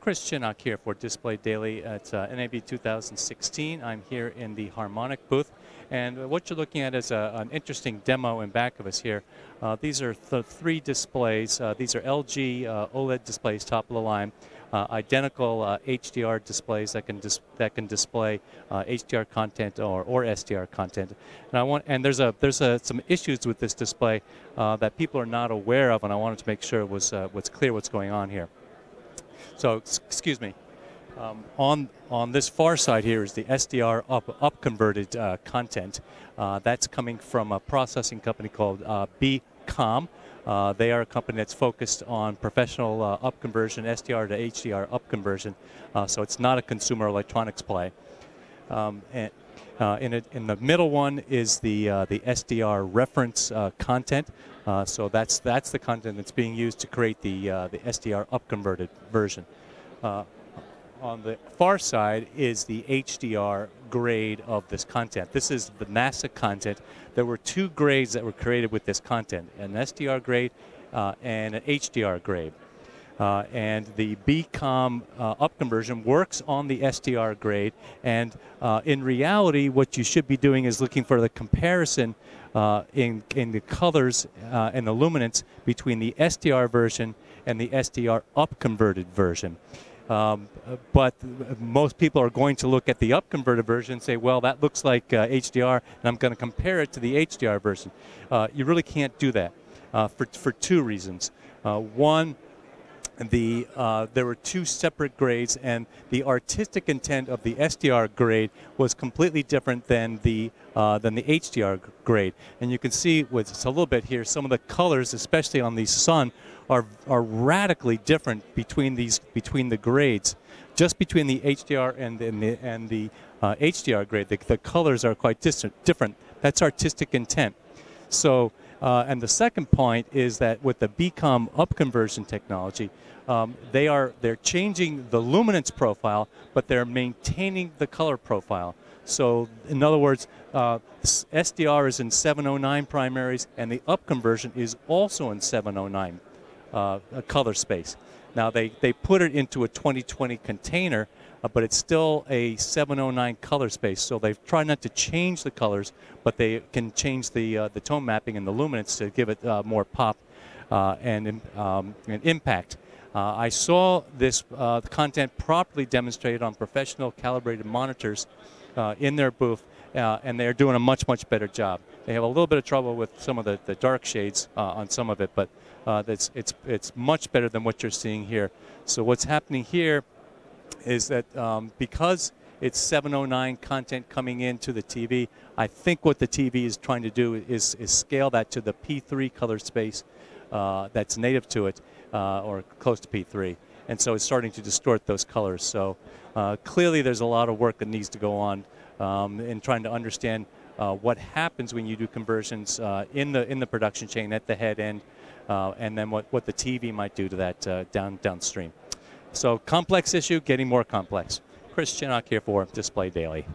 Chris Chinnock here for Display Daily at NAB 2016. I'm here in the Harmonic booth, and what you're looking at is an interesting demo in back of us here. These are three displays. These are LG OLED displays, top of the line, identical HDR displays that can display HDR content or SDR content. And there's some issues with this display that people are not aware of, and I wanted to make sure it was clear what's going on here. So, excuse me, on this far side here is the SDR up-converted content. That's coming from a processing company called BCom. They are a company that's focused on professional up-conversion, SDR to HDR up-conversion, so it's not a consumer electronics play. In the middle one is the SDR reference content. So that's the content that's being used to create the SDR up-converted version. On the far side is the HDR grade of this content. This is the NASA content. There were two grades that were created with this content, an SDR grade and an HDR grade. And the BCom up-conversion works on the SDR grade, and in reality what you should be doing is looking for the comparison in the colors and the luminance between the SDR version and the SDR up-converted version. But most people are going to look at the up-converted version and say, well, that looks like HDR, and I'm going to compare it to the HDR version. You really can't do that for two reasons. One, there were two separate grades, and the artistic intent of the SDR grade was completely different than the HDR grade. And you can see with just a little bit here, some of the colors, especially on the sun, are radically different between the grades. Just between the HDR and the HDR grade, the colors are quite different. That's artistic intent. So. And the second point is that with the BCom up-conversion technology, they're changing the luminance profile, but they're maintaining the color profile. So, in other words, SDR is in 709 primaries, and the up-conversion is also in 709 color space. Now, they put it into a 2020 container, but it's still a 709 color space. So they've tried not to change the colors, but they can change the tone mapping and the luminance to give it more pop and impact. I saw this content properly demonstrated on professional calibrated monitors in their booth, and they're doing a much better job. They have a little bit of trouble with some of the dark shades on some of it, but it's much better than what you're seeing here. So what's happening here is that because it's 709 content coming into the TV, I think what the TV is trying to do is scale that to the P3 color space that's native to it, or close to P3. And so it's starting to distort those colors. So clearly there's a lot of work that needs to go on in trying to understand what happens when you do conversions in the production chain at the head end, and then what the TV might do to that downstream. So complex issue, getting more complex. Chris Chinnock here for Display Daily.